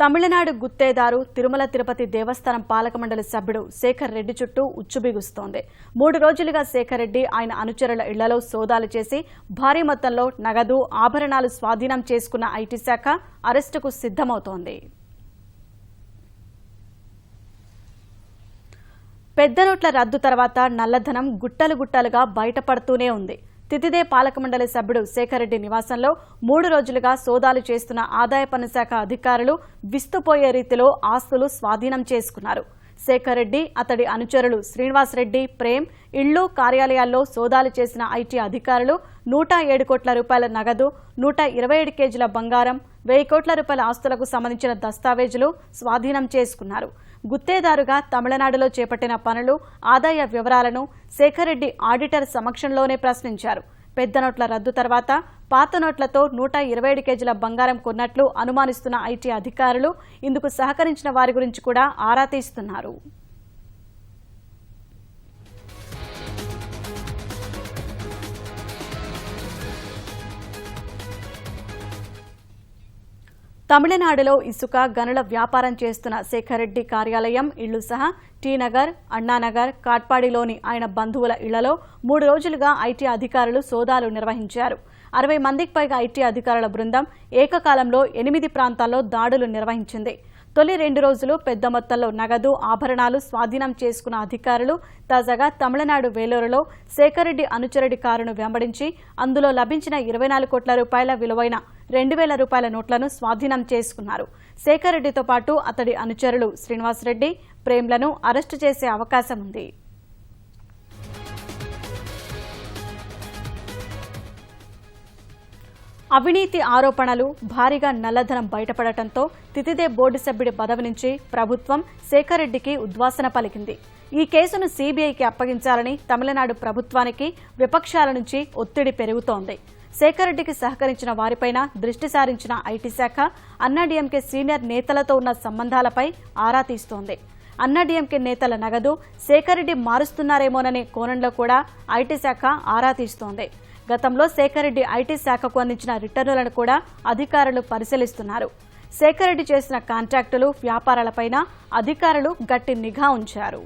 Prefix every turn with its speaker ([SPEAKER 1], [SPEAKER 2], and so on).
[SPEAKER 1] తమిళనాడు గుత్తేదారు తిరుమల తిరుపతి దేవస్థానం పాలక మండలి సభ్యుడు శేఖర్ రెడ్డి చుట్టూ ఉచ్చుబిగుస్తోంది. 3 రోజులుగా శేఖర్ రెడ్డి ఆయన అనుచరుల ఇళ్లలో సోదాలు చేసి భారీ మొత్తంలో నగదు ఆభరణాలు స్వాధీనం చేసుకున్న ఐటీ శాఖ అరెస్టుకు సిద్ధమవుతోంది. పెద్ద నోట్ల రద్దు తర్వాత నల్లధనం గుట్టలు గుట్టలుగా బయటపడుతూనే ఉంది. తితిదే పాలక మండలి సభ్యుడు శేఖర్ రెడ్డి నివాసంలో 3 రోజులుగా సోదాలు చేస్తున్న ఆదాయ పన్ను శాఖ అధికారులు విస్తుపోయే రీతిలో ఆస్తులు స్వాధీనం చేసుకున్నారు. శేఖర్ రెడ్డి, అతడి అనుచరులు శ్రీనివాస్ రెడ్డి, ప్రేమ్ ఇళ్లు, కార్యాలయాల్లో సోదాలు చేసిన ఐటీ అధికారులు 107 కోట్ల రూపాయల నగదు, 127 కేజీల బంగారం, 1000 కోట్ల రూపాయల ఆస్తులకు సంబంధించిన దస్తావేజులు స్వాధీనం చేసుకున్నారు. గుత్తేదారుగా తమిళనాడులో చేపట్టిన పనులు, ఆదాయ వివరాలను శేఖర్ రెడ్డి ఆడిటర్ సమక్షంలోనే ప్రశ్నించారు. పెద్ద నోట్ల రద్దు తర్వాత పాత నోట్లతో 127 కేజీల బంగారం కొన్నట్లు అనుమానిస్తున్న ఐటీ అధికారులు ఇందుకు సహకరించిన వారి గురించి కూడా ఆరా తీస్తున్నారు. తమిళనాడులో ఇసుక గనుల వ్యాపారం చేస్తున్న శేఖర్ రెడ్డి కార్యాలయం, ఇళ్లు సహా టీనగర్, అన్నానగర్, కాట్పాడిలోని ఆయన బంధువుల ఇళ్లలో 3 రోజులుగా ఐటీ అధికారులు సోదాలు నిర్వహించారు. 60 మందికి పైగా ఐటీ అధికారుల బృందం ఏకకాలంలో 8 ప్రాంతాల్లో దాడులు నిర్వహించింది. తొలి 2 రోజులు పెద్ద మొత్తంలో నగదు, ఆభరణాలు స్వాధీనం చేసుకున్న అధికారులు తాజాగా తమిళనాడు వేలూరులో శేఖర్ రెడ్డి అనుచరుడి కారును వెంబడించి అందులో లభించిన 24 కోట్ల రూపాయల విలువైన 2000 రూపాయల నోట్లను స్వాధీనం చేసుకున్నారు. శేఖర్ రెడ్డితో పాటు అతడి అనుచరులు శ్రీనివాస్ రెడ్డి, ప్రేమ్లను అరెస్టు చేసే అవకాశం ఉంది. అవినీతి ఆరోపణలు, భారీగా నల్లధనం బయటపడటంతో తితిదే బోర్డు సభ్యుడి పదవి నుంచి ప్రభుత్వం శేఖర్ రెడ్డికి ఉద్వాసన పలికింది. ఈ కేసును సీబీఐకి అప్పగించాలని తమిళనాడు ప్రభుత్వానికి విపక్షాల నుంచి ఒత్తిడి పెరుగుతోంది. శేఖర్ రెడ్డికి సహకరించిన వారిపైన దృష్టి సారించిన ఐటీ శాఖ అన్నాడీఎంకే సీనియర్ నేతలతో ఉన్న సంబంధాలపై ఆరా తీస్తోంది. అన్నాడీఎంకే నేతల నగదు శేఖర్ రెడ్డి మారుస్తున్నారేమోననే కోణంలో కూడా ఐటీ శాఖ ఆరా తీస్తోంది. గతంలో శేఖర్ రెడ్డి ఐటీ శాఖకు అందించిన రిటర్నులను కూడా అధికారులు పరిశీలిస్తున్నారు. శేఖర్ రెడ్డి చేసిన కాంట్రాక్టులు, వ్యాపారాలపైన అధికారులు గట్టి నిఘా ఉంచారు.